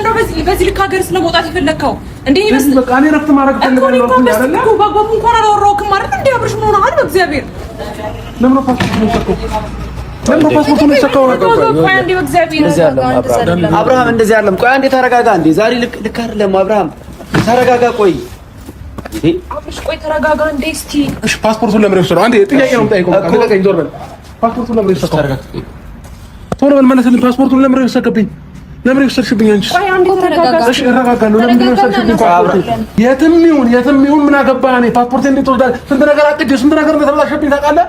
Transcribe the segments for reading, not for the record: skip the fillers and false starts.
ለምን ነው በዚህ ልክ ሀገር ስለመውጣት የፈለከው እንዴ? በቃ እኔ ረፍት ማድረግ ፈልጋለሁ ነው አይደል? ባባቡ እንኳን አላወራሁም ማለት እንዴ? አብርሽ ምን ሆነሃል? በእግዚአብሔር ለምን ነው ፓስፖርት ነው ሰከው? ለምን ነው ፓስፖርት ነው ሰከው? ቆይ አንዴ በእግዚአብሔር አብርሃም እንደዚህ አይደለም። ቆይ አንዴ ተረጋጋ። እንዴ ዛሬ ልክ አይደለም። አብርሃም ተረጋጋ። ቆይ አብርሽ ቆይ ተረጋጋ እንዴ እስቲ። እሺ ፓስፖርቱን ለምን ወሰደው? አንዴ ጥያቄ ነው የምጠይቀው። ከለቀኝ ዞር በል። ፓስፖርቱን ለምን ወሰደው? ተረጋጋ። ቶሎ በል መለስልኝ። ፓስፖርቱን ለምን ወሰደብኝ? ለምን ወሰድሽብኝ አንቺ? ቆይ አንዴ ተረጋጋ። እሺ እረጋጋለሁ። ለምን ወሰድሽብኝ? የትም ይሁን ምን አገባህ? እኔ ፓስፖርት እንዴት ወስዳለሁ? ስንት ነገር አቅጄ ስንት ነገር እንደተበላሸብኝ ታውቃለህ?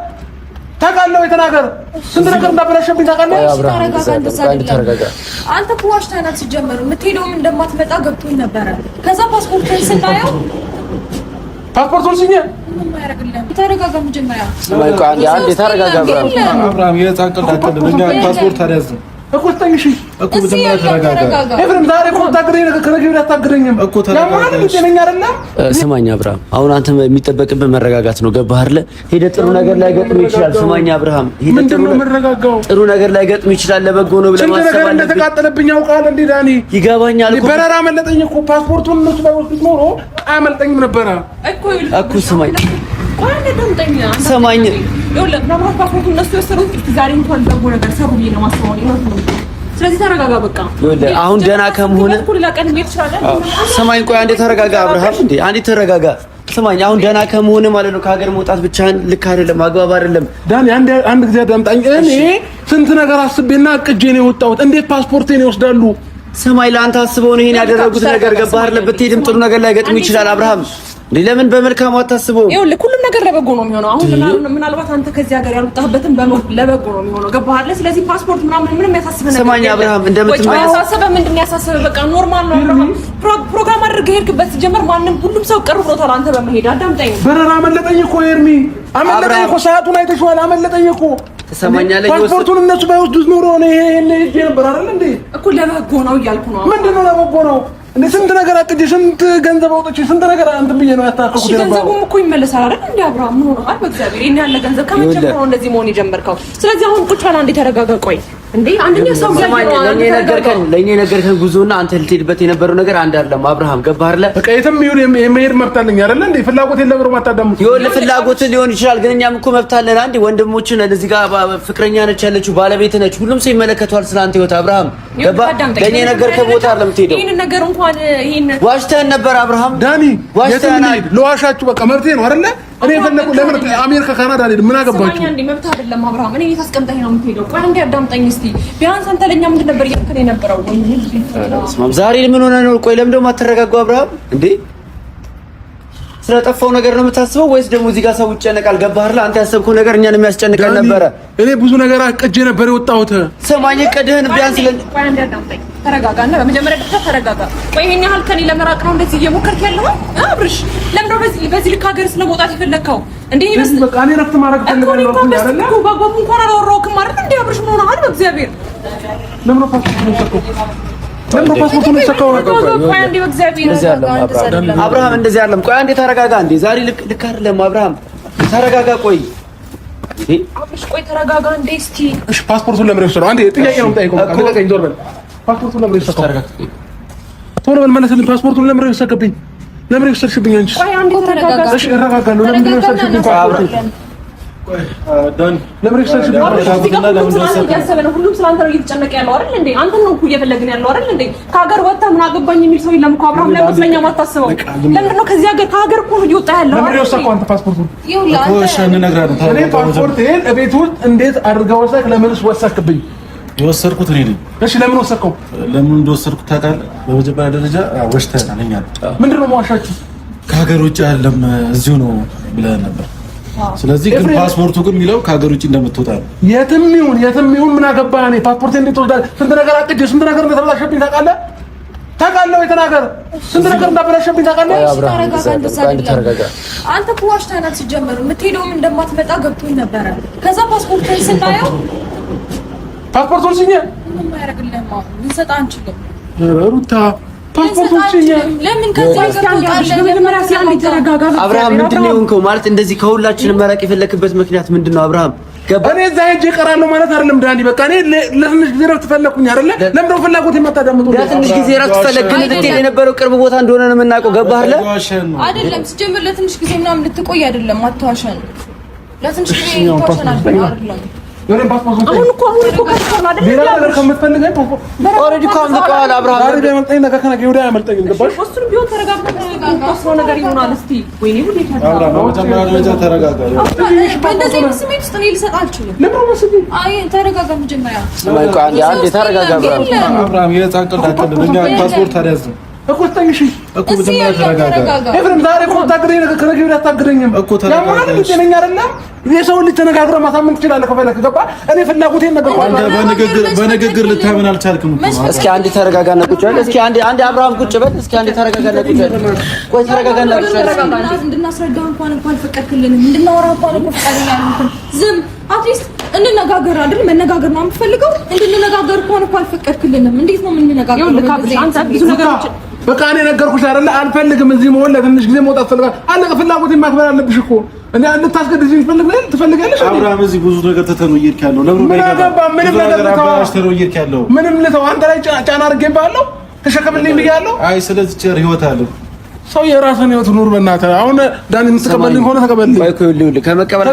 ታውቃለህ ወይ? ተናገር። ስንት ነገር እንዳበላሸብኝ ታውቃለህ? ተረጋጋ። አንተ እኮ ዋሽተሃል። ሲጀመር የምትሄደውም እንደማትመጣ ገብቶኝ ነበረ። ከዛ ፓስፖርትን ስናየው ፓስፖርቱን ሲኛ ምን ያደርግልህ? ተረጋጋ። መጀመሪያ አንዴ ተረጋጋ። አብርሃም የታቀዳቀደ ለኛ ፓስፖርት አልያዝም እኮ ተኝሽ እኮ መጀመሪያ ተረጋጋ። ኤፍሬም ዛሬ እኮ ታግረኝ ከነገር አታግረኝም እኮ ተረጋጋ። ስማኝ አብርሃም፣ አሁን አንተ የሚጠበቅብህ መረጋጋት ነው። ገባህ አይደለ? ሄደህ ጥሩ ነገር ላይ ገጥም ይችላል። ስማኝ አብርሃም፣ ጥሩ ነገር ላይ ገጥም ይችላል። ለበጎ ነው ብለህ ማሰብ ነገር እንደተቃጠለብኝ ያውቃል እንዴ ዳኒ? ይገባኛል እኮ በረራ መለጠኝ እኮ ፓስፖርቱን እነሱ ባይወስዱት ኖሮ አያመልጠኝም ነበረ እኮ። ስማኝ ሰማኝ ፓስፖርቱን እነሱ የወሰዱት ዛሬ እንኳን በጎ ነገር ሰሩ ብዬ ነው ማስበው። ስለዚህ ተረጋጋ በቃ። አሁን ደህና ከመሆነ ሰማኝ። ቆይ አንዴ ተረጋጋ አብርሃም። እንዴ አንዴ ተረጋጋ። ስማኝ አሁን ደህና ከመሆነ ማለት ነው ከሀገር መውጣት ብቻህን ልክ አይደለም፣ አግባብ አይደለም። ዳኒ አንድ ጊዜ አዳምጣኝ። እኔ ስንት ነገር አስቤና አቅጄ ነው የወጣሁት። እንዴት ፓስፖርቴን ይወስዳሉ? ሰማይ ለአንተ አስበው ነው ይሄን ያደረጉት ነገር። ገባህ አይደል? ብትሄድም ጥሩ ነገር ላይ ገጥም ይችላል አብርሃም። ለምን በመልካም አታስበው? ይኸውልህ ሁሉም ነገር ለበጎ ነው የሚሆነው። አሁን ምናልባት አንተ ከዚህ ሀገር ያልወጣህበትን ለበጎ ነው የሚሆነው። ገባህ አይደል? ስለዚህ ፓስፖርት ምንም ያሳስበህ ነገር ሰማኝ አብርሃም፣ ያሳስበህ ምንድን ያሳስበህ? በቃ ኖርማል ነው አብርሃም። ፕሮግራም አድርገህ ሄድክበት። ሲጀመር ሁሉም ሰው ቅር ብሎታል አንተ በመሄድ። አዳምጠኝ። በረራ አመለጠኝ እኮ ኤርሚ፣ አመለጠኝ እኮ ሰዓቱን አይተሽዋል። አመለጠኝ እኮ ትሰማኛለህ? ፓስፖርቱን እነሱ ባይወስዱት ኖሮ እኔ ይሄን ሄጄ ነበር አይደል እንዴ? እኮ ለበጎ ነው እያልኩ ነው። ምንድን ነው ለበጎ ነው እንዴ? ስንት ነገር አቅጄ ስንት ገንዘብ አውጥቼ ስንት ነገር አንተም ብዬ ነው ያስተካከልኩት። ገንዘቡም እኮ ይመለሳል አይደል እንዴ? አብርሃም ምን ሆነሃል? በእግዚአብሔር ይሄን ያለ ገንዘብ ከመቼም ነው እንደዚህ መሆን የጀመርከው? ስለዚህ አሁን ቁጭ ብለህ አንዴ ተረጋጋ። ቆይ እንዴ አንደኛ ሰው ለእኛ ነገርከን ጉዞና አንተ ልትሄድበት የነበረው ነገር አንድ አይደለም አብርሃም። ገባህ አይደል? በቃ የትም ይሁን የመሄድ መብት አለኝ አይደል እንዴ? ፍላጎቴን ለብሮ ማታዳምጡ ይሁን ፍላጎት ሊሆን ይችላል፣ ግን እኛም እኮ መብት አለን። አንዴ ወንድሞችን እዚህ ጋር ፍቅረኛ ነች ያለችው ባለቤት ነች፣ ሁሉም ሰው ይመለከቷል ስላንተ ህይወት አብርሃም። ገባህ? ለእኛ ነገርከን ቦታ አይደለም የምትሄደው። ይሄን ነገር እንኳን ይሄን ዋሽተን ነበር አብርሃም። ዳኒ ዋሽተን ለዋሻችሁ በቃ መብቴ ነው አይደል? እኔ ፈለኩ ለምን አሜሪካ ካናዳ አይደል? ምን አገባችሁ? አንዴ መብት አይደለም አብርሃም። እኔ ታስቀምጠኝ ነው የምትሄደው። ቆይ አንዴ አዳምጠኝ እስቲ። ቢያንስ አንተ ለኛ ምንድን ነበር እያልከኝ የነበረው? ዛሬ ምን ሆነ ነው? ቆይ ለምን ደግሞ አትረጋጋው አብርሃም? እንዴ ስለጠፋው ነገር ነው የምታስበው ወይስ ደግሞ እዚህ ጋር ሰው ይጨነቃል? ገባህ አይደል? አንተ ያሰብከው ነገር እኛን የሚያስጨንቀን ነበረ። እኔ ብዙ ነገር አቅጄ ነበር የወጣሁት። ሰማኝ ቀድህን ቢያንስ ቆይ አንዴ አዳምጠኝ። ተረጋጋና በመጀመሪያ ብቻ ተረጋጋ። ቆይ ይሄን ያህል ከኔ ለመራቅ ነው እንደዚህ እየሞከርክ ያለው? አብርሽ ለምን ነው በዚህ ልክ ሀገር ስለመውጣት የፈለከው እንዴ? ይመስል በቃ እኔ ረፍት ማድረግ ፈልጋለሁ አይደል? ባባቡ እንኳን አላወራሁም ማለት እንዴ? አብርሽ ምን ሆነሃል? በእግዚአብሔር ለምን ነው ፓስፖርት ነው ሰከው? ለምን ነው ፓስፖርት ነው ሰከው? ቆይ አንዴ በእግዚአብሔር አብርሃም እንደዚህ አይደለም። ቆይ አንዴ ተረጋጋ። እንዴ ዛሬ ልክ አይደለም አብርሃም፣ ተረጋጋ። ቆይ አብርሽ ቆይ ተረጋጋ እንዴ እስቲ። እሺ ፓስፖርቱን ለምን ወሰደው? አንዴ ጥያቄ ነው የምጠይቀው። ከለቀኝ ዞር በል። ፓስፖርቱን ለምን ወሰደው? ቶሎ በል መለስልኝ። ፓስፖርቱን ለምን ወሰደብኝ? ለምን ወሰድሽብኝ አንቺ? ቆይ አንዴ ተረጋጋ። እሺ እረጋጋለሁ። ለምን ወሰድሽብኝ? ዳኒ ለምን ወሰድሽብኝ? ሁሉም ስላንተ ነው እየተጨነቀ ያለው አይደል እንዴ? አንተን ነው እኮ እየፈለግን ያለው አይደል እንዴ? ከሀገር ወጣ ምን አገባኝ የሚል ሰው የለም እኮ አብርሃም። ለምን ስለኛ ማታስበው? ለምን ነው ከዚህ ሀገር ከሀገር እኮ እየወጣ ያለው? ለምን ወሰድከው አንተ ፓስፖርቱን? እኮ እሺ እንነግራለን። እኔ ፓስፖርቴን እቤት ውስጥ እንዴት አድርገህ ወሰድክ? ለምንስ ወሰድክብኝ? የወሰድኩት እኔ ነኝ። እሺ ለምን ወሰድከው? ለምን እንደወሰድኩት ታውቃለህ? በመጀመሪያ ደረጃ ወሽተናል። እኛ ምንድን ነው መዋሻችሁ? ከሀገር ውጭ አይደለም እዚሁ ነው ብለህ ነበር። ስለዚህ ግን ፓስፖርቱ ግን የሚለው ከሀገር ውጭ እንደምትወጣ ነው። የትም ይሁን ምን አገባህ? እኔ ፓስፖርቴን እንዴት ወስዳለሁ? ስንት ነገር አቅጄ ስንት ነገር እንደተበላሸብኝ ታውቃለህ? ታውቃለህ ወይ? ተናገር። ስንት ነገር እንዳበላሸብኝ ታውቃለህ? አንተ እኮ ዋሽተሃል። ሲጀመር የምትሄደውም እንደማትመጣ ገብቶኝ ነበረ። ከዛ ፓስፖርትን ስናየው ፓስፖርቱን ሲኛ ምን ያደርግልህ? ልንሰጥ አንችልም ሩታ ፓስፖርቱን ሲኛ ለምን ከዚህ አብርሃም ምንድን ነው የሆንከው? ማለት እንደዚህ ከሁላችንም መራቅ የፈለክበት ምክንያት ምንድን ነው አብርሃም? እኔ እዛ ሄጄ እቀራለሁ ማለት አይደለም ዳኒ። በቃ እኔ ለትንሽ ጊዜ ረፍት ፈለኩኝ አይደለ? ለምን ነው ፍላጎት የማታዳምጡ? ለትንሽ ጊዜ ረፍት ፈለክ፣ ግን ልትሄድ የነበረው ቅርብ ቦታ እንደሆነ ነው የምናውቀው። ገባህ አይደለም? ሲጀምር ለትንሽ ጊዜ ምናምን ልትቆይ አይደለም። አትዋሸን። ለትንሽ ጊዜ ልትዋሸን አይደለም። አሁን እኮ ከተማ አይደለም ሌላ ነገር ከምትፈልገኝ ኦሬዲ እኮ አምልጠዋል። አብርሃም ዛሬ ቢያመልጠኝ ነገ ከነገ ወዲያ ያመልጠኝ። ገባሽ? እሱን ቢሆን ተረጋግተህ ነገር ይሆናል። እስቲ ወይኔ ሁሌ ተረጋጋ። እንደዚህ ስሜት ውስጥ እኔ ልሰጥ አልችልም። አይ ተረጋጋ። መጀመሪያ አንዴ ተረጋጋ። አብርሃም የታቀዳተልን እኛ ፓስፖርት አልያዝንም እኮ ተኝሽ እኮ መጀመሪያ ተረጋጋ። ኤፍሬም ዛሬ እኮ ታግደኝ ነገ ከነገ ወዲያ አታግደኝም እኮ ተረጋጋ። ጤነኛ አይደለም። የሰው ልጅ ተነጋግረህ ማሳመን ትችላለህ ከፈለክ። ገባ? እኔ ፍላጎቴን ነገር በንግግር ልታምን አልቻልክም እኮ። እስኪ አንዴ ተረጋጋና ቁጭ በል። እስኪ አንዴ አብርሃም ቁጭ በል። እስኪ አንዴ ተረጋጋና ቁጭ በል። ቆይ ተረጋጋና ቁጭ በል። እንድናስረዳው እንኳን አልፈቀድክልንም። እንድናወራ እንኳን እኮ ፈቃደኛ አልሆንክም። ዝም አትሊስት እንነጋገር አይደል? መነጋገር ነው የምትፈልገው። እንድንነጋገር እንኳን እኮ አልፈቀድክልንም። እንዴት ነው የምንነጋገረው? አንተ ብዙ ነገሮች በቃ እኔ ነገርኩሽ አይደለ? አልፈልግም እዚህ መሆን ለትንሽ ጊዜ መውጣት ፈልጋለሁ። አለቀ። ፍላጎቴን ማክበር አለብሽ እኮ። እኔ ልታስገድጂኝ ትፈልጋለሽ? አብርሃም እዚህ ብዙ ነገር ተተነው እየሄድክ ያለው ለምን ምንም ነገር ተተነው እየሄድክ ያለው ምንም ልተው። አንተ ላይ ጫና አድርጌብሃለሁ። ተሸከምልኝ ብያለሁ። አይ ስለዚህ ቸር ህይወት አለ። ሰው የራስን ህይወት ኑር። በእናትህ አሁን ዳኒ የምትቀበልኝ ሆነ ተቀበልኝ። ቆይ ይኸውልህ ከመቀበል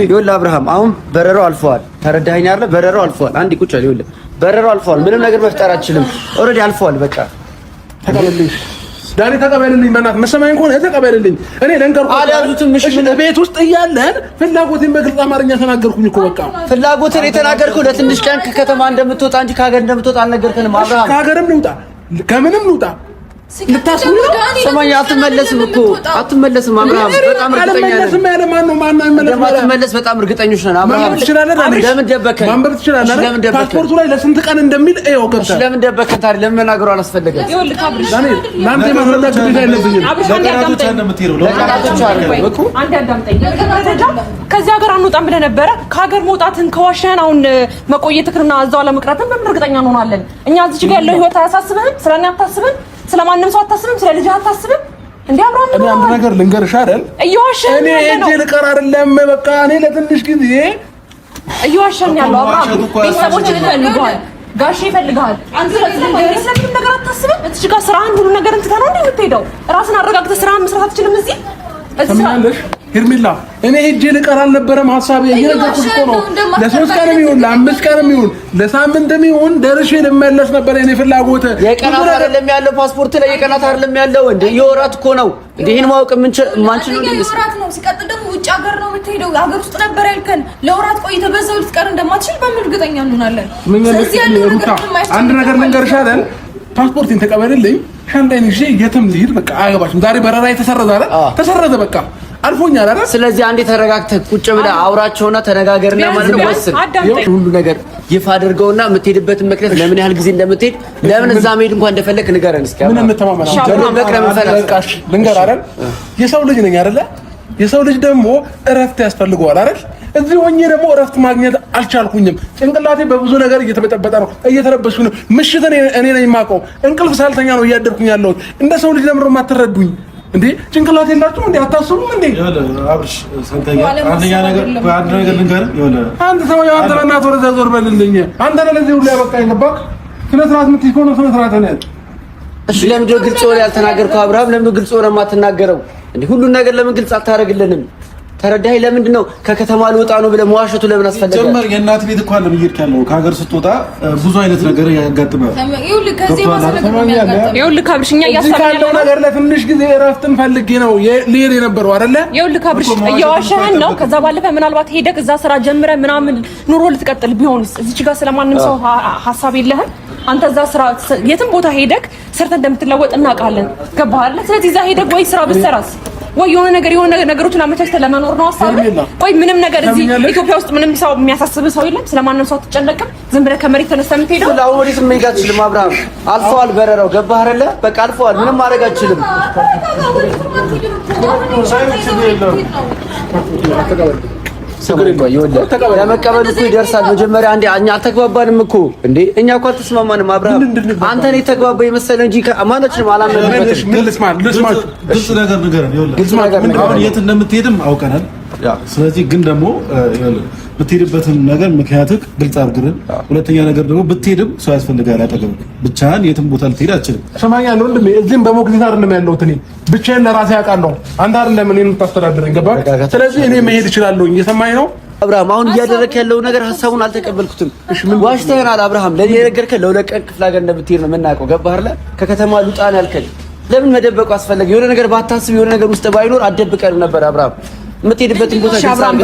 ይኸውልህ አብርሃም አሁን በረራው አልፈዋል። ተረዳኸኝ አይደል? በረራው አልፈዋል። አንዴ ቁጭ በል። ይኸውልህ በረራው አልፈዋል። ምንም ነገር መፍጠር አትችልም። ኦልሬዲ አልፈዋል። በቃ ተቀበልኝ ዳኒ፣ ተቀበልልኝ። በእናትህ መሰማኝ ከሆነ ተቀበልልኝ። እኔ ለንገርኩህ አልያዙትም። እሺ ቤት ውስጥ እያለን ፍላጎቴን በግልጽ አማርኛ ተናገርኩኝ እኮ። በቃ ፍላጎትን የተናገርከው ለትንሽ ቀን ከከተማ እንደምትወጣ እንጂ ከሀገር እንደምትወጣ አልነገርከንም አብርሃም። ከሀገርም ልውጣ ከምንም ልውጣ ልታስቡ ሰማኝ። አትመለስም እኮ አትመለስም አብርሃም። በጣም እርግጠኛ ነን። እንደማትመለስ በጣም እርግጠኞች ነን አብርሃም። ለምን ደበከን? ማንበብ ትችላለህ። ፓስፖርቱ ላይ ለስንት ቀን እንደሚል እየው ገብተህ ለምን ደበከን ታዲያ? ለምን መናገሩ አላስፈለገም? ለአንተ ማስረዳት ግዴታ የለብኝም። ከዚህ ሀገር አንወጣም ብለህ ነበረ። ከሀገር መውጣትን ከዋሸህን አሁን መቆየትህንና እዛው ለመቅረትን በምን እርግጠኛ እንሆናለን? እኛ እዚህ ጋር ያለው ህይወት አያሳስብህም? ስለኔ አታስብም? ስለማንም ሰው አታስብም? ስለ ልጅ አታስብም? እንዴ አብርሃም እኔ አንድ ነገር ልንገርሽ አይደል? እየዋሸን እኔ እጄ ልቀር አይደለም። በቃ እኔ ለትንሽ ጊዜ እየዋሸን ያለው አብርሃም ቤተሰቦች ይፈልጋል፣ ጋሼ ይፈልጋል። አንተ ስለምን ነገር አታስብም? እዚህ ጋር ስራህን ሁሉ ነገር እንትታ ነው እንዴ የምትሄደው? ራስን አረጋግተህ ስራህን መስራት አትችልም? እዚህ ሰማኛለሽ ሄርሜላ፣ እኔ ሄጄ ልቀር አልነበረም ሀሳቤ። እየነገርኩሽ እኮ ነው። ለሶስት ቀንም ይሁን ለአምስት ቀንም ይሁን ለሳምንትም ይሁን ደርሼ ልመለስ ነበር የኔ ፍላጎት። የቀናት አይደለም ያለው ፓስፖርት ላይ የቀናት አይደለም ያለው እንዴ የወራት እኮ ነው። እንዴ ይሄን ማወቅ ማንችል ነው። የወራት ነው። ሲቀጥል ደግሞ ውጭ ሀገር ነው የምትሄደው። ሀገር ውስጥ ነበር ያልከን። ለወራት ቆይተህ በዛው ልትቀር እንደማትችል በምን እርግጠኛ እንሆናለን? ስለዚህ ያለው ነገር አንድ ነገር ልንገርሽ አይደል? ፓስፖርቴን ተቀበልልኝ፣ ሻንጣዬን ይዤ የትም ልሂድ። በቃ አያገባሽም። ዛሬ በረራ የተሰረዘ አይደል? ተሰረዘ በቃ አልፎኛል አይደል? ስለዚህ አንዴ ተረጋግተህ ቁጭ ብለህ አውራቸውና ተነጋገርና ማንም ወስን ሁሉ ነገር ይፋ አድርገውና የምትሄድበትን ምክንያት ለምን ያህል ጊዜ እንደምትሄድ ለምን እዛ መሄድ እንኳን እንደፈለክ ንገረን እስኪ። ምን እንተማመናለን? ልንገር አይደል? የሰው ልጅ ነኝ አይደለ? የሰው ልጅ ደግሞ እረፍት ያስፈልገዋል አይደል? እዚህ ሆኜ ደግሞ እረፍት ማግኘት አልቻልኩኝም። ጭንቅላቴ በብዙ ነገር እየተበጠበጠ ነው፣ እየተረበስኩ ነው። ምሽት እኔ ነኝ የማውቀው። እንቅልፍ ሳልተኛ ነው እያደርኩኝ ያለሁት። እንደ ሰው ልጅ ለምን የማትረዱኝ እንዴ? ጭንቅላቴ የላችሁም እንዴ? አታስቡም እንዴ? አብርሽ ሰንተኛ አንደኛ ነገር አንድ ነገር ልንገርህ፣ ይኸውልህ አንተ ሰው አንተ በእናትህ ወደዛ ዞር በልልኝ። አንተ ለዚህ ሁሉ ያበቃኝ ገባህ? ስነ ስርዓት የምትይዝ ከሆነ ስነ ስርዓት ነው። እሺ ለምንድን ነው ግልጽ ሆነ ያልተናገርከው አብርሃም? ለምን ግልጽ ሆነ የማትናገረው እንዴ? ሁሉን ነገር ለምን ግልጽ አታደርግልንም? ተረዳኸኝ? ለምንድን ነው ከከተማ ልወጣ ነው ብለህ መዋሸቱ ለምን አስፈለገ? ጀመር የእናት ቤት እንኳን ለምን እየሄድክ ያለው? ከሀገር ስትወጣ ብዙ አይነት ነገር ያጋጥማል። ይኸውልህ ካብርሽ እኛ እያሰብን ያለው ነገር ለትንሽ ጊዜ እረፍትን ፈልጌ ነው ልሄድ የነበረው አይደለ? ይኸውልህ ካብርሽ እየዋሸህን ነው። ከዛ ባለፈ ምናልባት ሄደህ እዛ ስራ ጀምረህ ምናምን ኑሮ ልትቀጥል ቢሆንስ? እዚች ጋር ስለማንም ሰው ሀሳብ የለህም አንተ። እዛ ስራ የትም ቦታ ሄደህ ሰርተህ እንደምትለወጥ እናውቃለን። ገባህ አይደለ? ስለዚህ እዛ ሄደህ ወይ ስራ ብትሰራስ ወይ የሆነ ነገሮችን አመቻችተህ ለመኖር ነው ሀሳብህ? ወይ ምንም ነገር እዚህ ኢትዮጵያ ውስጥ ምንም ሰው የሚያሳስብህ ሰው የለም? ስለማንም ሰው አትጨነቅም? ዝም ብለህ ከመሬት ተነስተህ የምትሄደው? አሁን ወዴት መሄድ አትችልም አብርሃም። አልፈዋል በረራው። ገባህ አይደለ? በቃ አልፈዋል። ምንም ማድረግ አትችልም። ለመቀበል እኮ ይደርሳል። መጀመሪያ አንዴ እኛ አልተግባባንም እኮ እንዴ። እኛ እኮ አልተስማማንም አብርሃም። አንተ ነው የተግባባ የመሰለ እንጂ ማናችንም አላመንበትም። ግልጽ ነገር ንገረን። ይኸውልህ አሁን የት እንደምትሄድም አውቀናል። ስለዚህ ግን ደግሞ ብትሄድበትም ነገር ምክንያትህ ግልጽ አድርግልን። ሁለተኛ ነገር ደግሞ ብትሄድም ሰው ያስፈልጋል አጠገብህ። ብቻህን የትም ቦታ ልትሄድ አትችልም። ሰማኛለህ ወንድሜ፣ እዚህም በሞግዚት አይደለም ያለሁት እኔ ብቻዬን ለራሴ አውቃለሁ። አንተ አይደለም እኔን የምታስተዳድረኝ ገባህ? ስለዚህ እኔ መሄድ እችላለሁ። እየሰማኝ ነው አብርሃም? አሁን እያደረክ ያለው ነገር ሀሳቡን አልተቀበልኩትም። ዋሽተኸናል አብርሃም። ለኔ የነገርከኝ ለሁለት ቀን ክፍለ ሀገር እንደምትሄድ ነው የምናውቀው። ገባህ አይደለ? ከከተማ ልውጣ ነው ያልከኝ። ለምን መደበቁ አስፈለገ? የሆነ ነገር ባታስብ የሆነ ነገር ውስጥ ባይኖር አትደብቀንም ነበር አብርሃም። የምትሄድበትን ቦታ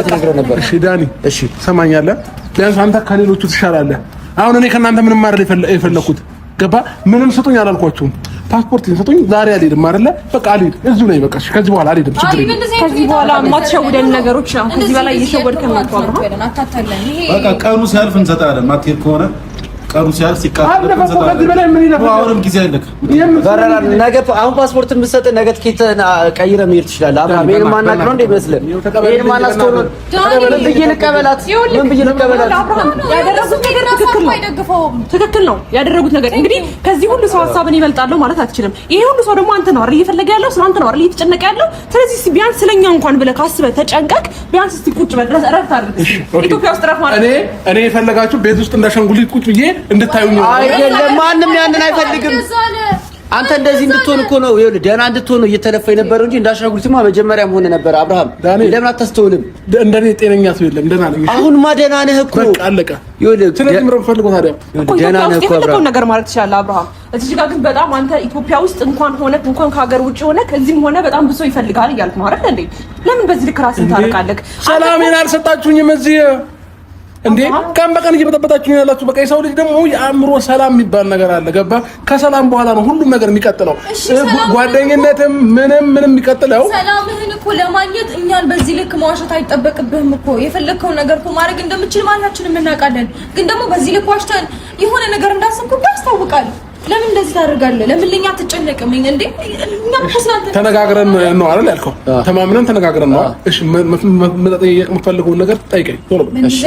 ተነግረህ ነበር። እሺ ዳኒ፣ እሺ ሰማኛለህ። ቢያንስ አንተ ከሌሎቹ ትሻላለህ። አሁን እኔ ከእናንተ ምንም ማድረግ የፈለኩት ገባ? ምንም ስጡኝ አላልኳችሁም። ፓስፖርት ስጡኝ። ዛሬ አልሄድም አይደለ? በቃ አልሄድም፣ እዚሁ ነኝ። በቃ ከዚህ በኋላ አልሄድም። ችግር የለም። ከዚህ በኋላ የማትሸውደን ነገሮች ነው። ከዚህ በላይ እየሸወድከን ነው። በቃ ቀኑ ሲያልፍ እንሰጣለን። ማትሄድ ከሆነ ቀኑ ሲያልፍ ሲቃጠል አሁንም ጊዜ አይለክ በረራ ነገ አሁን ፓስፖርት የምትሰጥ ነገ ትኬትህን ቀይረህ መሄድ ትችላለህ። አብርሃም ይሄን ማናቅ ነው እንደ ይመስልህ? ይሄን ማናስተው ነው? ምን ብዬ ልቀበላት? ምን ብዬ ልቀበላት? ያደረጉት ነገር ትክክል ነው ያደረጉት ነገር። እንግዲህ ከዚህ ሁሉ ሰው ሀሳብን ይበልጣለሁ ማለት አትችልም። ይሄ ሁሉ ሰው ደግሞ አንተ ነው አይደል እየፈለገ ያለው ስለ አንተ ነው አይደል እየተጨነቀ ያለው። ስለዚህ ቢያንስ ስለኛ እንኳን ብለህ ካስበህ ተጨንቀቅ። ቢያንስ እስቲ ቁጭ በል እረፍት አድርግ። ኢትዮጵያ ውስጥ እረፍት ማለት እኔ የፈለጋችሁ ቤት ውስጥ እንዳሸንጉሊት ቁጭ ብዬ እንድታዩኝ አይደለም። ማንም ያንን አይፈልግም። አንተ እንደዚህ እንድትሆን እኮ ነው ይኸውልህ፣ ደህና እንድትሆን ነው እየተለፋ የነበረው እንጂ እንዳሻጉልትማ መጀመሪያም ሆነ ነበር። አብርሃም ለምን አታስተውልም? እንደኔ ጤነኛ ሰው የለም። ደህና ነኝ። አሁንማ ደህና ነህ እኮ በቃ አለቀ። ይኸውልህ ስለዚህ ምንም ፈልጎ ታዲያ ደህና ነህ እኮ አብርሃም ነገር ማለት ትችላለህ አብርሃም። እዚህ ጋር ግን በጣም አንተ ኢትዮጵያ ውስጥ እንኳን ከሀገር ውጭ ሆነ ከዚህም ሆነ በጣም ብዙ ይፈልጋል እያልኩ ነው አይደል እንዴ? ለምን በዚህ ልክ ራስን ታርቃለህ? ሰላሜን አልሰጣችሁኝም እዚህ እንዴ ቀን በቀን እየበጠበጣችሁ ያላችሁ። በቃ የሰው ልጅ ደግሞ የአእምሮ ሰላም የሚባል ነገር አለ። ገባ? ከሰላም በኋላ ነው ሁሉም ነገር የሚቀጥለው። ጓደኝነትም ምንም የሚቀጥለው። ሰላምህን እኮ ለማግኘት እኛን በዚህ ልክ መዋሸት አይጠበቅብህም እኮ። የፈለግከውን ነገር እኮ ማድረግ እንደምችል ማናችንም እናውቃለን። ግን ደግሞ በዚህ ልክ ዋሽተን የሆነ ነገር እንዳሰብኩ ያስታውቃል። ለምን እንደዚህ ታደርጋለህ? ለምን ለኛ አትጨነቅም እንዴ? እኛ ከስናንተ ተነጋግረን ነው አይደል ያልከው? ተማምነን ተነጋግረን ነው። እሺ መጠየቅ የምፈልገውን ነገር ጠይቀኝ ቶሎ። እሺ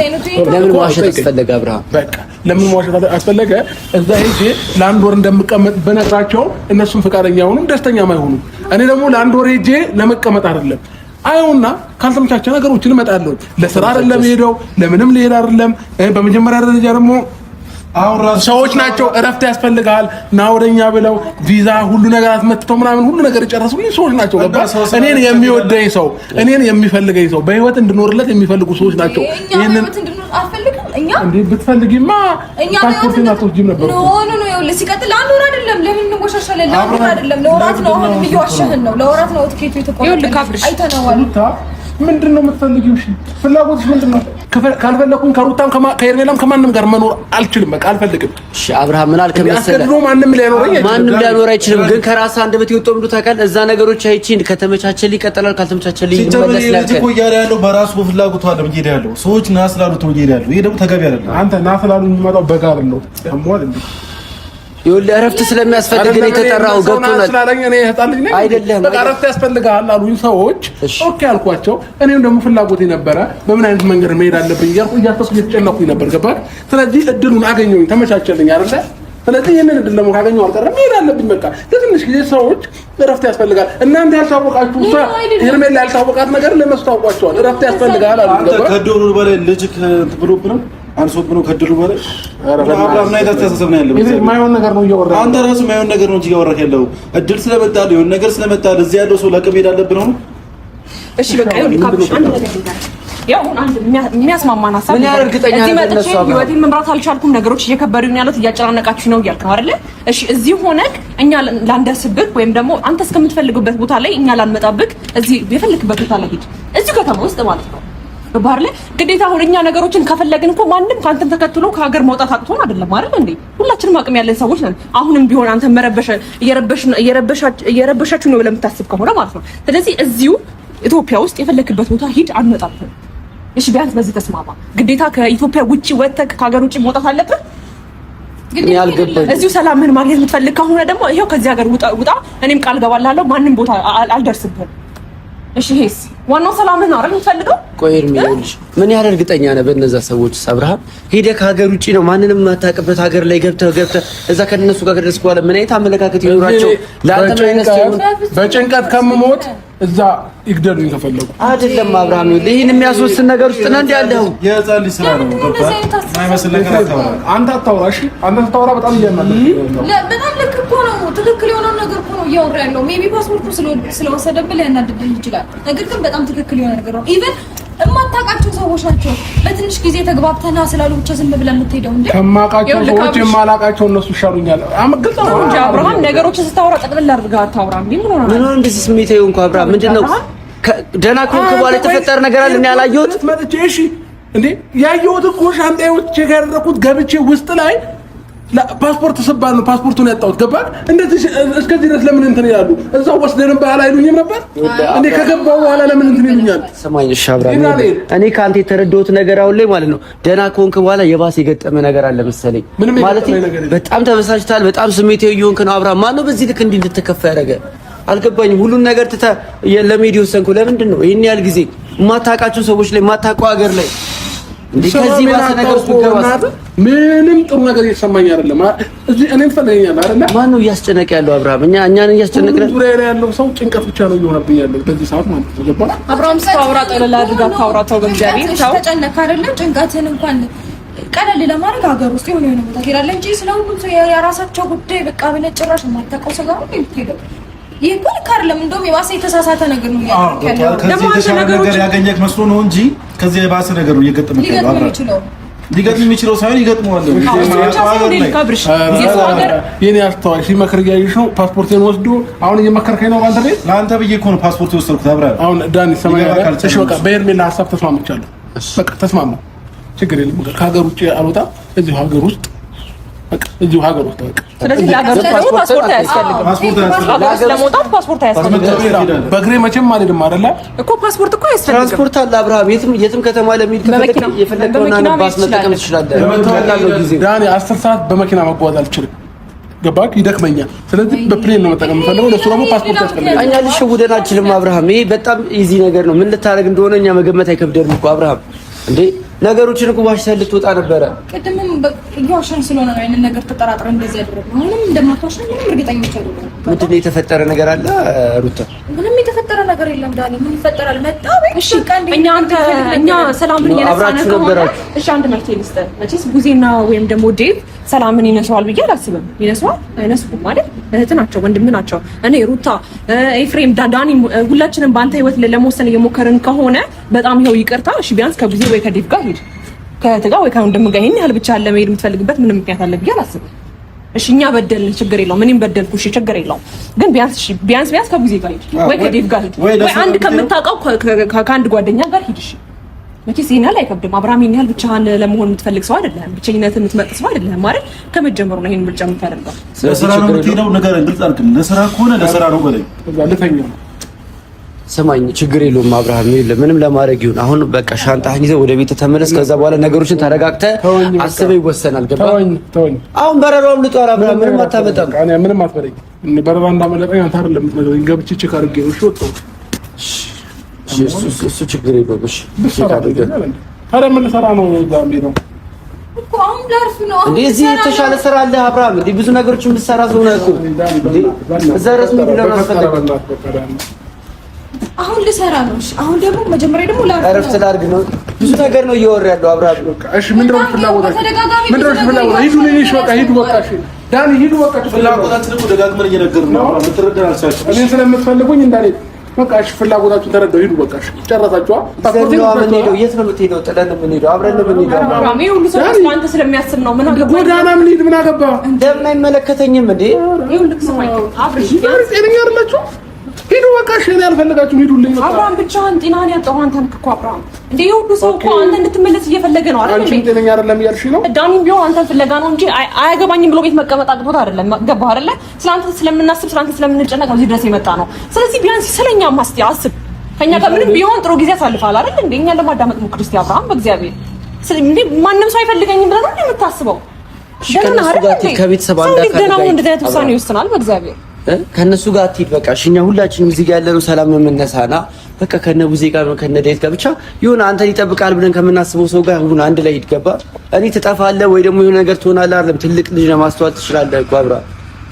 ለምን ዋሸት አስፈለገ አብርሃም? በቃ ለምን ዋሸት አስፈለገ? እዛ ሄጄ ለአንድ ወር እንደምቀመጥ በነግራቸው እነሱም ፈቃደኛ አይሆኑም፣ ደስተኛም አይሆኑም። እኔ ደግሞ ለአንድ ወር ሄጄ ለመቀመጥ አይደለም አይውና ካልተመቻቸ ነገሮችን እመጣለሁ። ለስራ አይደለም ሄደው ለምንም ልሄድ አይደለም። በመጀመሪያ ደረጃ ደግሞ አሁን ሰዎች ናቸው እረፍት ያስፈልጋል ና ወደኛ ብለው ቪዛ ሁሉ ነገር አስመጥተው ምናምን ሁሉ ነገር የጨረሱልኝ ሰዎች ናቸው። ገባ? እኔን የሚወደኝ ሰው እኔን የሚፈልገኝ ሰው በህይወት እንድኖርለት የሚፈልጉ ሰዎች ናቸው። ይሄንን አፈልግም እኛ እንዴ ብትፈልጊማ ፓስፖርት እና ቶጅም ነበር። ኖ ይኸውልህ ሲቀጥል አንድ ወር አይደለም። ለምን እንወሻሻለን? ለአንድ ወር አይደለም ለወራት ነው። አሁን እየዋሸህን ነው። ለወራት ነው ትኬቱ የተቆረጠው። አይተነዋል። ምንድን ነው የምትፈልጊው? እሺ ፍላጎትሽ ምንድን ነው? ካልፈለኩኝ ከሩታም ከኤርሜላም ከማንም ጋር መኖር አልችልም። በቃ አልፈልግም። እሺ አብርሃም ምን አልከ መሰለህ? ማንም ሊያኖር አይችልም። ግን ከራስህ አንደበት የወጣው ምንድን ታውቃለህ? እዛ ነገሮች አይቺን ከተመቻቸልኝ ይቀጥላል፣ ካልተመቻቸልኝ ይመለስ ይላል። እኮ እያለ ያለው በራሱ በፍላጎቱ አይደለም እየሄደ ያለው። ሰዎች ና ስላሉት ነው እየሄደ ያለው። ይሄ ደግሞ ተገቢ አይደለም። አንተ ና ስላሉኝ የሚመጣው በጋር ነው ያሟል እንዴ? ይኸውልህ እረፍት ስለሚያስፈልግ ነው የተጠራው። ገብቶናል ስላለኝ እኔ ህፃን ልጅ ነኝ አይደለም። በቃ እረፍት ያስፈልጋል አሉኝ ሰዎች። ኦኬ አልኳቸው። እኔም ደግሞ ፍላጎቴ ነበረ በምን አይነት መንገድ መሄድ አለብኝ እያልኩ እያሰብኩ እየተጨነኩኝ ነበር። ገባህ? ስለዚህ እድሉን አገኘሁኝ፣ ተመቻቸልኝ አይደለ? ስለዚህ ይሄንን እድል ደግሞ ካገኘሁ አልቀረም መሄድ አለብኝ። በቃ ለትንሽ ጊዜ ሰዎች እረፍት ያስፈልጋል። እናንተ ያልታወቃችሁ ሄርሜላ ያልታወቃት ነገር ለነሱ ታውቋቸዋል። እረፍት ያስፈልጋል አሉ። ገባህ? ከዶሩ በላይ ልጅ ብሎብህ ነው አንሶት ነው ከድሉ በላይ አብርሃም ላይ ተስተሳሰብ ነው ያለው። የማይሆን ነገር ነው እያወራህ አንተ ራስህ የማይሆን ነገር ነው እያወራህ ያለው። እድል ስለመጣልህ የሆነ ነገር ስለመጣልህ እዚህ ያለው ሰው ለቅም ሄድ አለብህ ነው። እሺ በቃ ይኸውልህ ካብሽ አንድ ነገር ይላል። ያው አንድ የሚያስማማን ሀሳብ ምን ያህል እርግጠኛ ነህ? መጥቼ ህይወቴን መምራት አልቻልኩም፣ ነገሮች እየከበዱኝ ነው ያሉት፣ እያጨናነቃችሁ ነው እያልክ ነው አይደለ? እሺ እዚህ ሆነክ እኛ ላንደርስብህ ወይም ደግሞ አንተ እስከምትፈልግበት ቦታ ላይ እኛ ላንመጣብህ፣ እዚህ የፈለክበት ቦታ ላይ ሂድ፣ እዚህ ከተማ ውስጥ ማለት ነው። ባህር ላይ ግዴታ አሁን እኛ ነገሮችን ከፈለግን እኮ ማንም ካንተን ተከትሎ ከሀገር መውጣት አቅቶን አይደለም አይደል እንዴ? ሁላችንም አቅም ያለን ሰዎች ነን። አሁንም ቢሆን አንተ እየረበሻችሁ ነው ብለህ የምታስብ ከሆነ ማለት ነው። ስለዚህ እዚሁ ኢትዮጵያ ውስጥ የፈለክበት ቦታ ሂድ፣ አንመጣብህም። እሺ ቢያንስ በዚህ ተስማማ። ግዴታ ከኢትዮጵያ ውጪ ወጥተህ ከሀገር ውጪ መውጣት አለብህ። እዚሁ ሰላምህን ማግኘት የምትፈልግ ከሆነ ደግሞ ይሄው ከዚህ ሀገር ውጣ። እኔም ቃል ገባልሃለሁ ማንም ቦታ አልደርስብህም። እሺ ሄስ ዋናው ሰላምን ነው አይደል የምትፈልገው? ቆይ እርሚልሽ ምን ያህል እርግጠኛ ነህ በእነዛ ሰዎች? አብርሃም ሄደህ ከሀገር ውጪ ነው ማንንም የማታውቅበት ሀገር ላይ ገብተህ እዛ ከነሱ ጋር ከደረስክ በኋላ ምን አይነት አመለካከት ይኖራቸው? ለአንተ አይነት በጭንቀት ከምሞት እዛ ይግደሉኝ ከፈለጉ አይደለም። አብርሃም ይሄን የሚያስወስን ነገር ውስጥ ነው እንዴ ያለው? የህፃን ልጅ ስራ ነው ማይመስል ነገር አታውራ። አንተ አታውራ። እሺ አንተ ስታወራ በጣም እያናለህ በጣም ልክ እኮ ነው። ትክክል የሆነውን ነገር እኮ ነው እያወራ ያለው። ሜቢ ፓስፖርቱ ስለወሰደብህ ሊያናድድህ ይችላል። ነገር ግን በጣም ትክክል የሆነ ነገር ነው። ኢቭን የማታውቃቸው ሰዎች ናቸው። በትንሽ ጊዜ ተግባብተና ስላሉ ብቻ ዝም ብለህ የምትሄደው እንዴ? ከማውቃቸው ሰዎች የማላውቃቸው እነሱ ይሻሉኛል። አመግልታ ነው እንጂ አብርሃም ነገሮችን ስታወራ ጠቅልል አድርገህ አታውራ። እንዴ ምን ሆነህ ነው እንደዚህ ስሜታዊ እንኳን? አብርሃም ምንድነው ደህና ከሆንክ በኋላ የተፈጠረ ነገር አለ እኔ ያላየሁት መጥቼ እሺ እንዴ ያየሁት እኮ ሻንጣዬ ውስጥ ያደረኩት ገብቼ ውስጥ ላይ ፓስፖርት ስባል ነው ፓስፖርቱን ያጣሁት። ገባህ? እንደዚህ እስከዚህ ድረስ ለምን እንትን ይላሉ? እዛው ወስደን ባህል አይሉኝም ነበር እንዴ? ከገባው በኋላ ለምን እንትን ይሉኛል? ሰማኝ። እሺ አብርሃም እኔ ከአንተ የተረዳሁት ነገር አሁን ላይ ማለት ነው ደህና ከሆንክ በኋላ የባሰ የገጠመ ነገር አለ መሰለኝ። ማለት በጣም ተበሳጭታል፣ በጣም ስሜታዊ እየሆንክ ነው አብርሃም። ማነው በዚህ ልክ እንዲህ እንድትከፋ ያደረገ? አልገባኝም። ሁሉን ነገር ትተህ ለሜዲ ወሰንኩ። ለምንድን ነው ይሄን ያህል ጊዜ የማታውቃቸው ሰዎች ላይ የማታውቀው ሀገር ላይ እንዴ? ከዚህ ባሰ ነገር ውስጥ ገባህ? ምንም ጥሩ ነገር እየተሰማኝ አይደለም። እዚህ እኔን ፈልገኛል አይደል? ማን ነው እያስጨነቀ ያለው አብርሃም? እኛን እያስጨነቀ ዙሪያ ላይ ያለው ሰው ጭንቀት ብቻ ነው እየሆነብኝ ያለው በዚህ ሰዓት ማለት ነው። ገባህ? አብርሃም ስታወራ ጠለላ አድርጋ ታውራ ተው። በእግዚአብሔር ተው። ተጨነቅ አይደለም ጭንቀትን እንኳን ቀለል ለማድረግ ሀገር ውስጥ የሆነ ቦታ ትሄዳለህ እንጂ ስለሁሉም ሰው የራሳቸው ጉዳይ በቃ ብለህ ጭራሽ የማታውቀው ሰው ጋር ነው የምትሄደው። ይሄ እኮ ልክ አይደለም። እንደውም የባሰ የተሳሳተ ነገር ነው ያለው። ደግሞ ነገር ያገኘክ መስሎ ነው እንጂ ከዚህ የባሰ ነገር ነው እየገጠመክ ያለው። ሊገጥም የሚችለው ሳይሆን ይገጥመዋል። የኔ አስተዋይ ሲመክር እያየሽ ነው። ፓስፖርቴን ወስዶ አሁን እየመከርከኝ ነው። አንተ ቤት ለአንተ ብዬ እኮ ነው ፓስፖርት የወሰድኩት። አብረን አሁን ዳኒ ሰማያለህ። እሺ በቃ በሄርሜላ ሀሳብ ተስማምቻለሁ። በቃ ተስማማ፣ ችግር የለም። ከሀገር ውጭ አልወጣም። እዚሁ ሀገር ውስጥ በቃ እዚሁ ሀገር ውስጥ በቃ። ስለዚህ ለሀገር ውስጥ ፓስፖርት አያስፈልግም። ለመውጣት ፓስፖርት አያስፈልግም። በእግሬ መቼም አልሄድም አይደለ እኮ ፓስፖርት እኮ አያስፈልግም። ትራንስፖርት አለ አብርሃም። የትም ከተማ ለሚሄድ ከፈለክ የፈለከውና ባስ መጠቀም ትችላለህ። ዳኒ 10 ሰዓት በመኪና መጓዝ አልችልም። ገባክ? ይደክመኛል። ስለዚህ በፕሌን ነው መጠቀም የምፈልገው። ለሱ ደግሞ ፓስፖርት ያስፈልጋል። እኛ ልሸውደን አንችልም አብርሃም። ይሄ በጣም ኢዚ ነገር ነው። ምን ልታደርግ እንደሆነ እኛ መገመት አይከብደንም እኮ አብርሃም። እንዴ ነገሮችን እኮ ዋሽተህ ልትወጣ ነበረ። ቅድምም እየዋሸን ስለሆነ ነው ያንን ነገር ተጠራጥረን እንደዚህ ያደረግነው። ምንም እንደማትዋሸን ምንም እርግጠኞች አይደለም። ምንድን ነው የተፈጠረ ነገር አለ ሩታ? ምንም የተፈጠረ ነገር የለም ዳኒ። ምን ይፈጠራል? መጣ ወይ? እሺ እኛ ሰላምን እየነሳን ከሆነ እሺ አንድ መፍትሄ ልስጥህ። መቼስ ጉዜና ወይም ደግሞ ዴቭ ሰላምን ይነሳዋል ብዬ አላስብም። ይነሳዋል አይነሱም ማለት እህት ናቸው፣ ወንድም ናቸው። እኔ ሩታ፣ ኤፍሬም፣ ዳኒ ሁላችንም በአንተ ህይወት ለመወሰን እየሞከርን ከሆነ በጣም ይኸው ይቅርታ። እሺ ቢያንስ ከጉዜ ወይ ከዴቭ ጋር ሂድ፣ ከእህት ጋር ወይ ከወንድም ጋር። ይሄን ያህል ብቻ ለመሄድ የምትፈልግበት ምንም ምክንያት አለ ብዬ አላስብም። እሺ እኛ በደልን፣ ችግር የለውም። እኔም በደልኩ፣ እሺ ችግር የለውም። ግን ቢያንስ ከጉዜ ጋር ሂድ ወይ ከዴቭ ጋር ሂድ ወይ አንድ ከምታውቀው ከአንድ ጓደኛ ጋር ሂድ። እሺ መቼስ ይሄን ያህል አይከብድም። አብርሃም ይሄን ያህል ብቻህን ለመሆን የምትፈልግ ሰው አይደለም። ብቸኝነትን የምትመርጥ ሰው አይደለም ማለት ከመጀመሩ ነው ይሄን ምርጫ የምታደርገው። ለስራ ነው የምትሄደው። ነገር ግልጽ አድርግ። ለስራ ከሆነ ለስራ ነው በለኝ። ለተኛ ሰማኝ፣ ችግር የለውም አብርሃም። ይኸውልህ ምንም ለማድረግ ይሁን አሁን በቃ ሻንጣህን ይዘህ ወደ ቤት ተመለስ። ከዛ በኋላ ነገሮችን ተረጋግተህ አስበህ ይወሰናል። ገባህ? አሁን በረራውም ልጧል አብርሃም። ምንም አታመጣም። ምንም አትበለኝ። በረራ እንዳመለጠኝ አንተ አይደለም የምትነግረኝ። ገብቼ ቼክ አድርጌ ነው። እሺ ወጣሁ። እሱ ችግር የለውም። እሺ ታዲያ ምን ልሰራ ነው? እዛ ነው እኮ አሁን ላርፍ ነው። እንዴ እዚህ የተሻለ ስራ አለ አብርሃም። እንዴ ብዙ ነገሮችን ብትሰራ ሰው ነህ እኮ። እዛ ድረስ ምን ለማስፈለግ አሁን ልሰራ ነው። እሺ አሁን ደግሞ መጀመሪያ ደግሞ እረፍት ላድርግ ነው። ብዙ ነገር ነው እያወራ ያለው አብርሃም። እሺ ምንድነው ፍላጎታችሁ? ሂዱ ልጅ በቃ ሂዱ በቃ። እሺ ዳኒ ሂዱ በቃ። ፍላጎታችን እኮ ደጋግመን እየነገርን ነው አብርሃም። ልትረዳን አልቻልክም። እኔን ስለምትፈልጉኝ እንዳለ በቃ እሺ ፍላጎታችሁን ተረዳው። ሂዱ በቃ። እሺ ጨረሳችኋ? ፓስፖርት ነው የምንሄደው። የት ነው የምትሄደው? ጥለን ነው የምንሄደው። አብረን ነው የምንሄደው። አብርሃም ይሄ ሁሉ ሰው አንተ ስለሚያስብ ነው። ምን አገባ? ጎዳና ምን ሂድ ምን አገባ? እንደምን አይመለከተኝም እንዴ? ይሄ ሁሉ ሰው አብርሽ ጤነኛ አይደላችሁ? ሂዱ በቃ። እሺ እኔ አልፈልጋችሁም። ሂዱልኝ በቃ። አብርሃም ብቻህን ጤናህን ያጣው አንተ ነህ እኮ አብርሃም። እንዴ ይሄ ሁሉ ሰው እኮ አንተ እንድትመለስ እየፈለገ ነው አይደል? አንቺ ጤነኛ አይደለም እያልሽ ነው? ዳኒም ቢሆን አንተን ፍለጋ ነው እንጂ አያገባኝም ብሎ ቤት መቀመጥ አቅቶት አይደለም። ገባህ አይደለ? ስለአንተ ስለምናስብ ስለአንተ ስለምንጨነቅ እዚህ ድረስ የመጣ ነው። ስለዚህ ቢያንስ ስለኛ ማስቲ አስብ። ከኛ ጋር ምንም ቢሆን ጥሩ ጊዜ አሳልፋል አይደል? እንዴ እኛን ለማዳመጥ ሞክር እስቲ አብርሃም። በእግዚአብሔር እንዴ ማንም ሰው አይፈልገኝም ብለህ ነው የምታስበው? ከነሱ ጋር ከቤተሰብ አንድ አካል ደህና ነው እንደዚህ አይነት ውሳኔ ይወስናል። በእግዚአብሔር ከነሱ ጋር አትሂድ በቃ እሺ እኛ ሁላችንም እዚህ ጋር ያለነው ሰላም ነው የምነሳና በቃ ከነ ቡዜ ጋር ከነ ዴት ጋር ብቻ ይሁን አንተን ይጠብቃል ብለን ከምናስበው ሰው ጋር ሁሉ አንድ ላይ ይገባ እኔ ትጠፋለህ ወይ ደግሞ የሆነ ነገር ትሆናለህ አይደለም ትልቅ ልጅ ነው ማስተዋል ትችላለህ እኮ አብራ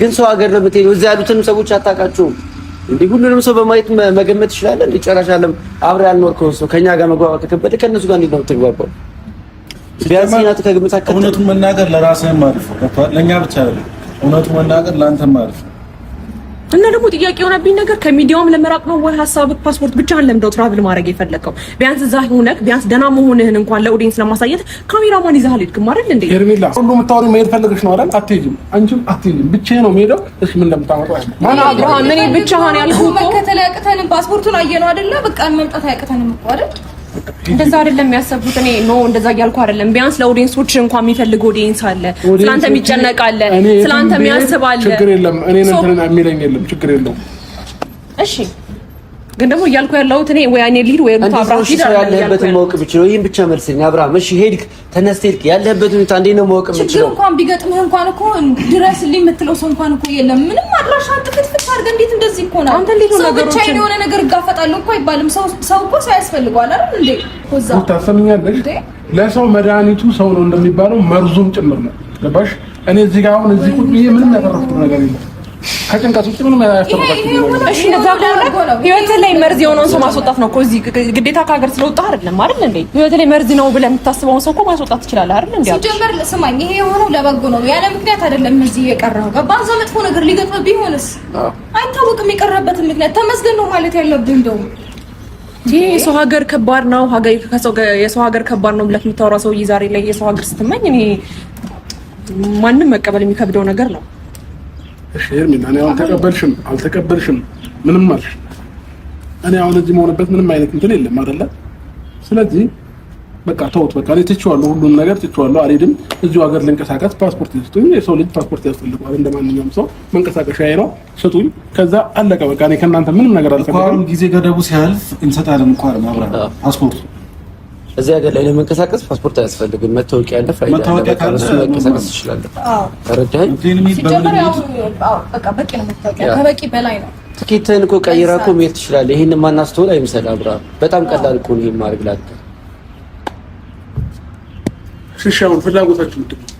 ግን ሰው ሀገር ነው የምትሄደው እዛ ያሉትን ሰዎች አታውቃቸውም እንዴ ሁሉንም ሰው በማየት መገመት ትችላለህ እንዴ ጨራሻለም አብራ ያልኖርከው ሰው ከኛ ጋር መግባባት ከከበደ ከነሱ ጋር እንዴት ነው የምትግባባው ቢያንስ እናት ከግምት አከተ እውነቱን መናገር ለራስህም አሪፍ ነው ለኛ ብቻ አይደለም እውነቱን መናገር ለአንተም አሪፍ ነው እና ደግሞ ጥያቄ የሆነብኝ ነገር ከሚዲያውም ለመራቅ ነው ወይ ሐሳብክ ፓስፖርት ብቻህን ለምንድነው ትራቭል ማድረግ የፈለከው ቢያንስ እዛ ሆነክ ቢያንስ ደህና መሆንህን እንኳን ለኦዲየንስ ለማሳየት ካሜራማን ይዘሃል ሄድክም አይደል እንዴ ሄርሜላ ሁሉ የምታወሪው መሄድ ፈልገሽ ነው አይደል አትሄጂም አንቺም አትሄጂም ብቻዬን ነው የምሄደው እሺ ምን እንደምታመጣው አይደል ማን አብርሃም እኔ ብቻህን ያልኩህ እኮ መከተል ያቅተንም ፓስፖርቱን አየነው አይደለ በቃ መምጣት ያቅተንም እኮ አይደል እንደዛ አይደለም የሚያሰቡት እኔ ነው እንደዛ እያልኩ አይደለም ቢያንስ ለኦዲየንሶች እንኳን የሚፈልግ ኦዲየንስ አለ ስላንተ የሚጨነቅ አለ ስላንተ የሚያስብ አለ ችግር የለም እኔ እንትን የሚለኝ የለም ችግር የለውም እሺ ግን ደግሞ እያልኩ ያለሁት እኔ ወይ እኔ ልሂድ ወይ እንኳን አብራሽ ሂድ ያለህበትን ማወቅ ብችለው ይሄን ብቻ መልስልኝ አብርሃም እሺ ሄድክ ተነስተህ ያለህበትን ሁኔታ እንዴት ነው ማወቅ ብችለው ችግር እንኳን ቢገጥምህ እንኳን እኮ ድረስልኝ የምትለው ሰው እንኳን እኮ የለም ምንም አድራሻ ትክትክ አድርገህ እንዴት እንደዚህ እኮ ነው አንተ እንዴት ነው ነገሮች ብቻ የሆነ ነገር ጋፈጣለሁ እኮ አይባልም ሰው እኮ ሳያስፈልገዋል አይደል እንዴ ኮዛ ታሰምኛለሽ ለሰው መድኃኒቱ ሰው ነው እንደሚባለው መርዙም ጭምር ነው ገባሽ እኔ እዚህ ጋር አሁን እዚህ ቁጭ ብዬ ምንም ያተረፍኩት ነገር የለም ከጭንቀት ውጭ ምንም ያስተባባችሁ እሺ እንደዛ ከሆነ ህይወት ላይ መርዝ የሆነውን ሰው ማስወጣት ነው እኮ እዚህ ግዴታ ከሀገር ስለወጣ አይደለም አይደል እንዴ ህይወት ላይ መርዝ ነው ብለህ የምታስበውን ሰው እኮ ማስወጣት ትችላለህ አይደል እንዴ ሲጀመር ስማኝ ይሄ የሆነው ለበጎ ነው ያለ ምክንያት አይደለም እዚህ የቀረው ገባህ መጥፎ ነገር ሊገጥም ቢሆንስ አይታወቅም የቀረበትን ምክንያት ተመስገን ነው ማለት ያለብህ እንደው ይሄ የሰው ሀገር ከባድ ነው የሰው ሀገር ከባድ ነው ብለህ የምታወራ ሰው ዛሬ ላይ የሰው ሀገር ስትመኝ እኔ ማንም መቀበል የሚከብደው ነገር ነው እሺ ሄርሜላ እኔ አሁን ተቀበልሽም አልተቀበልሽም ምንም አልሽ እኔ አሁን እዚህ መሆንበት ምንም አይነት እንትን የለም አይደለ ስለዚህ በቃ ተውት በቃ እኔ ትቼዋለሁ ሁሉም ነገር ትቼዋለሁ አልሄድም እዚሁ ሀገር ልንቀሳቀስ ፓስፖርት ይስጡኝ የሰው ልጅ ፓስፖርት ያስፈልገዋል እንደማንኛውም ሰው መንቀሳቀሻዬ ነው ስጡኝ ከዛ አለቀ በቃ እኔ ከእናንተ ምንም ነገር አልፈልግም ጊዜ ገደቡ ሲያልፍ እንሰጣለን እንኳን ማብራት ፓስፖርት እዚህ ሀገር ላይ ለመንቀሳቀስ ፓስፖርት አያስፈልግም መታወቂያ ያለ ፋይዳ መታወቂያ ካለ መንቀሳቀስ ትችላለህ ተረዳኸኝ ሲጀመር ያው በቃ በቂ ነው መታወቂያ ከበቂ በላይ ነው ትኬትህን እኮ ቀይረህ እኮ መሄድ ትችላለህ ይሄንን ማናስተውል አይምሰልህ አብርሃም በጣም ቀላል እኮ ነው ይሄን ማድረግ ላንተ ሽሻውን ፍላጎታችሁ ምንድን ነው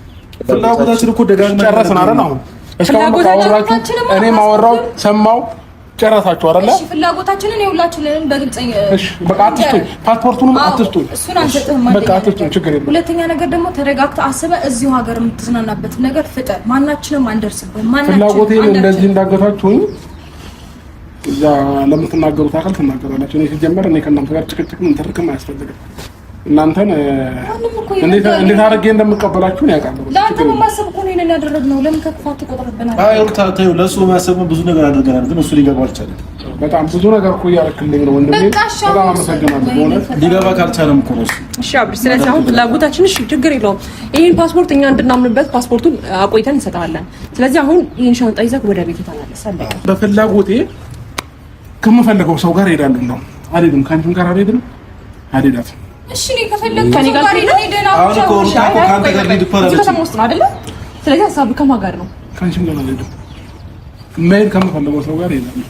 ፍላጎታችን እኮ ደጋግመን ጨረስን አይደል አሁን እስካሁን ካወራችሁ እኔ ማወራው ሰማው ጨረሳችሁ አይደል እሺ ፍላጎታችንን የሁላችንን በግልጽ እሺ በቃ አትስጡኝ ፓስፖርቱንም አትስጡኝ እሱን አንሰጥህም በቃ አትስጡኝ ችግር የለም ሁለተኛ ነገር ደግሞ ተረጋግተህ አስበህ እዚሁ ሀገር የምትዝናናበት ነገር ፍጠር ማናችንም አንደርስብህም ማናችንም ፍላጎቴን እንደዚህ እንዳገታችሁኝ እዛ ለምትናገሩት አካል ትናገራላችሁ እኔ ሲጀመር እኔ ከእናንተ ጋር ጭቅጭቅም እንትርክም አያስፈልግም እናንተን እንዴት አድርጌ እንደምቀበላችሁ ያውቃለሁ ለአንተ ማሰብ እኮ ነው ይሄንን ያደረግነው ለምን ከክፋት ትቆጥርብናለህ አይ ለሱ ማሰብ ብዙ ነገር አድርገናል ግን እሱ ሊገባው አልቻለም በጣም ብዙ ነገር እኮ እያደረክልኝ ነው ወንድሜ በጣም አመሰግናለሁ በእውነት ሊገባ ካልቻለም እኮ ነው እሺ አብሪ ስለዚህ አሁን ፍላጎታችን እሺ ችግር የለውም ይሄን ፓስፖርት እኛ እንድናምንበት ፓስፖርቱን አቆይተን እንሰጣለን ስለዚህ አሁን ይሄን ሻንጣ ይዘህ ወደ ቤት ተመለስ አለቀ በፍላጎቴ ከምፈልገው ሰው ጋር ሄዳለሁ ነው አልሄድም ከአንቺም ጋር አልሄድም አልሄዳትም እሺ እኔ ከፈለክ ከኔ ጋር ሄደና አሁን እኮ ካንተ ጋር ሊድ ፓራለች ከተማ ውስጥ ነው አይደለ ስለዚህ ሀሳብ ከማን ጋር ነው ከአንቺም ጋር አልሄድም መሄድ ከምፈልገው ሰው ጋር ሄዳለሁ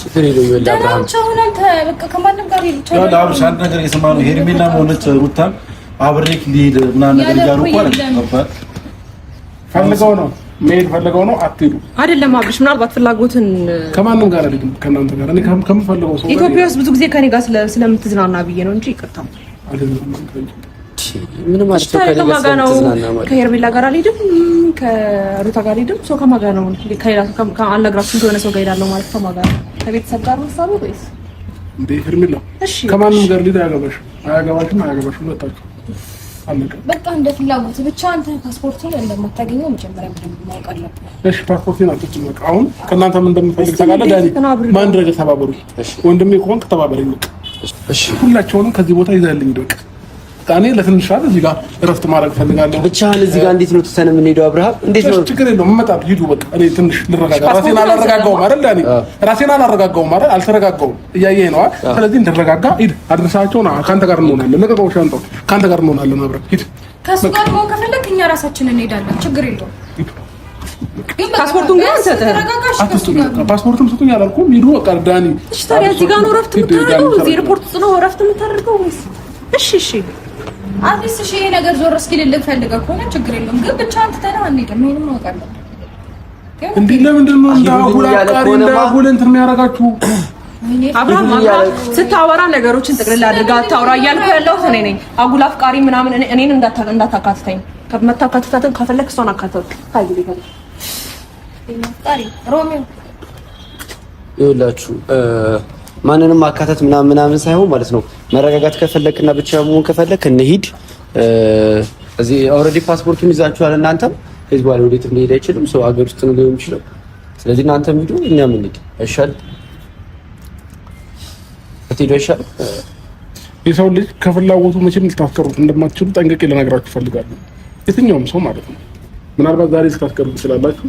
ችግር የለውም አብርሃም ቻውን አንተ በቃ ከማንም ጋር ሄድ ያው አብርሽ አንድ ነገር የሰማነው ሄርሜላ ሆነች ሩታን አብሬክ ሊድ ምናምን ነገር እያሉ እኮ ነበር ፈልገው ነው መሄድ ፈልገው ነው አትሄዱ አይደለም አብርሽ ምናልባት ፍላጎትን ከማንም ጋር አልሄድም ከእናንተ ጋር እኔ ከምፈልገው ሰው ጋር ኢትዮጵያ ውስጥ ብዙ ጊዜ ከኔ ጋር ስለምትዝናና ብዬ ነው እንጂ ይቅርታ ምንም ከማን ጋር ነው ከሄርሜላ ጋር አልሄድም ከሩታ ጋር አልሄድም ሰው ከማን ጋር ነው ከአልነግራችሁም ከሆነ ሰው ጋር ሄዳለሁ ማለት ከማን ጋር ከቤተሰብ ጋር ነው ሀሳቡ ወይስ እንዴ ሄርሜላ ከማንም ጋር ሊዳ አያገባሽም ሁለታችሁ አለቀ በቃ እንደ ፍላጎት ብቻ አንተ ፓስፖርቱን እንደማታገኘው መጀመሪያ ማወቅ አለብህ እሺ ፓስፖርቴን አጥቼ በቃ አሁን ከእናንተ ምን እንደምፈልግ ታውቃለህ ዳኒ ማን ድረግ ተባበሩ ወንድሜ ከሆንክ ተባበረኝ እሺ ሁላችሁንም ከዚህ ቦታ ይዘህልኝ በቃ ታኔ ለትንሽ ሰዓት እዚህ ጋር እረፍት ማድረግ ፈልጋለሁ ብቻህን እዚህ ጋር እንዴት ነው ተሰነ የምንሄደው አብርሃም እንዴት ነው ችግር የለውም እመጣለሁ ሂዱ በቃ እኔ ትንሽ ልረጋጋ ራሴን አላረጋጋውም አይደል ዳኒ ራሴን አላረጋጋውም አይደል አልተረጋጋውም እያየህ ነው ስለዚህ እንደረጋጋ ሂድ አድርሳቸው ና ካንተ ጋር እንሆናለን ለቀቀው ሻንጣው ካንተ ጋር እንሆናለን አብረን ሂድ ከሱ ጋር ነው ከፈለክ እኛ ራሳችንን እንሄዳለን ችግር የለውም ፓስፖርቱን ግን ሰጠህ። ፓስፖርቱን ሰጡኝ አላልኩም? ሂዱ በቃ ዳኒ። እሺ ታዲያ እዚህ ጋር ነው እረፍት የምታደርገው? እዚህ ኤርፖርት ውስጥ ነው እረፍት የምታደርገው ወይስ? እሺ አዲስ ይሄ ነገር ዞር እስኪልልህ ፈልገህ ከሆነ ችግር የለውም። ግን ብቻ አንተ ተና አንዴም ምንም አውቃለሁ። እንዴ ለምንድን ነው እንዳጉል አቃሪ እንዳጉል እንትን የሚያረጋችሁ? አብርሃም ስታወራ ነገሮችን ጥቅልል አድርጋ አታውራ እያልኩ ያለሁት እኔ ነኝ። አጉል አፍቃሪ ምናምን እኔን እንዳታካትተኝ። ከመታካትታትን ከፈለክ እሷን አካተት ታይልኝ ሮሚዮ ይኸውላችሁ ማንንም ማካተት ምናምን ሳይሆን ማለት ነው። መረጋጋት ከፈለክና ብቻ መሆን ከፈለክ እንሂድ። እዚህ ኦልሬዲ ፓስፖርቱን ይዛችኋል እናንተም። ከዚህ በኋላ ወዴትም ሊሄድ አይችልም። ሰው ሀገር ውስጥ ነው ሊሆን ይችላል። ስለዚህ እናንተም ሂዱ፣ እኛም እንሂድ። አይሻል? አትሄዱ አይሻል? የሰው ልጅ ከፍላጎቱ መቼም ልታስቀሩት እንደማትችሉ ጠንቅቄ ልነግራችሁ እፈልጋለሁ። የትኛውም ሰው ማለት ነው። ምናልባት ዛሬ ልታስቀሩት ትችላላችሁ፣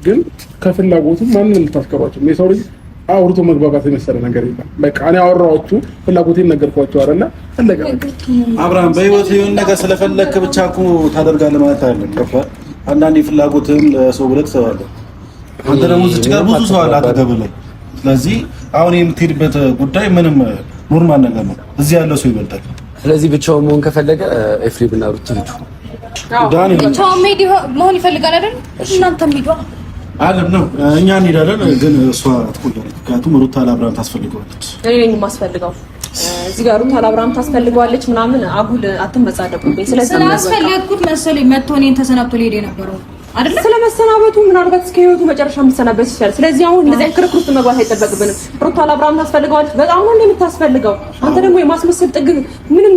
ግን ከፍላጎቱ ማንንም ልታስቀሯቸው። የሰው ልጅ አውርቶ መግባባት የመሰለ ነገር የለም። በቃ እኔ አወራኋችሁ፣ ፍላጎቴን ነገርኳችሁ አይደለ? ፈለገ አብርሃም በህይወት የሆነ ነገር ስለፈለክ ብቻ እኮ ታደርጋለህ ማለት አይደለም። ገባህ? አንዳንዴ ፍላጎትህን ለሰው ብለህ ትሰዋለህ። አንተ ደግሞ እዚህ ጋር ብዙ ሰው አለ አጠገብህ ላይ። ስለዚህ አሁን የምትሄድበት ጉዳይ ምንም ኖርማል ነገር ነው። እዚህ ያለው ሰው ይበልጣል። ስለዚህ ብቻውን መሆን ከፈለገ ኤፍሬም እና ሩት ሂዱ። ዳኒ ብቻውን መሆን ይፈልጋል አይደል? እናንተም ሂዱ አለም ነው። እኛ እንሄዳለን፣ ግን እሷ ትቆያለች። ምክንያቱም ሩታ ለአብርሃም ታስፈልገዋለች። እኔ ነኝ የማስፈልገው። እዚህ ጋር ሩታ ለአብርሃም ታስፈልገዋለች ምናምን አጉል አትመጻደቁብኝ። ስለዚህ ስላስፈለግኩት መሰለኝ መጥቶ እኔን ተሰናብቶ ሊሄድ የነበረው አይደለ? ስለመሰናበቱ ምናልባት እስከ ህይወቱ መጨረሻ የሚሰናበት ይችላል። ስለዚህ አሁን እንደዚህ ክርክር ውስጥ መግባት አይጠበቅብንም። ሩታ ለአብርሃም ታስፈልገዋለች፣ በጣም ነው እንደምታስፈልገው። አንተ ደግሞ የማስመሰል ጥግ ምንም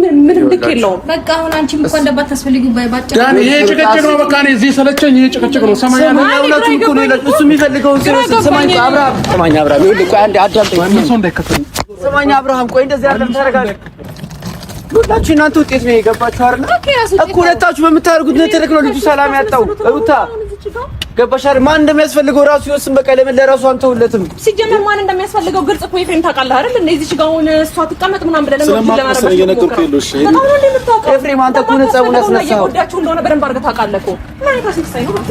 ልክ የለውም። በቃ አሁን አንቺም እንኳን እንደባት ታስፈልጊው ባይባጭ ዳኒ፣ ይሄ ጭቅጭቅ ነው። በቃ እኔ እዚህ ሰለቸኝ። ይሄ ጭቅጭቅ ነው። ሰማኛ ነው ያውላችሁ እኮ ነው ይላል። እሱ የሚፈልገውን ሰማኝ። አብርሃም ይኸውልህ፣ ቆይ አንዴ አዳምጠኝ። ማንም ሰው እንዳይከተል ሰማኝ አብርሃም፣ ቆይ እንደዚህ አይደለም። ተረጋጋ። ሁላችሁ እናንተ ውጤት ነው የገባችሁ አይደል? እኮ ሁለታችሁ በምታደርጉት ነገር ነው ልጁ ሰላም ያጣው። ሩታ ገባሽ አይደል? ማን እንደሚያስፈልገው ራሱ ይወስን። በቃ ለምን ለራሱ አንተውለትም? ሲጀመር ማን እንደሚያስፈልገው ግልጽ እኮ ኤፍሬም ታውቃለህ አይደል? እነዚህ ጋውን እሷ ትቀመጥ ምናምን ብለህ ለማረጋገጥ እየነገርኩህ ነው። እሺ ኤፍሬም አንተ እኮ ነው ጸቡን ያስነሳው። ወዳችሁ እንደሆነ በደንብ አድርገህ ታውቃለህ እኮ። ማን ታስነሳኝ ነው?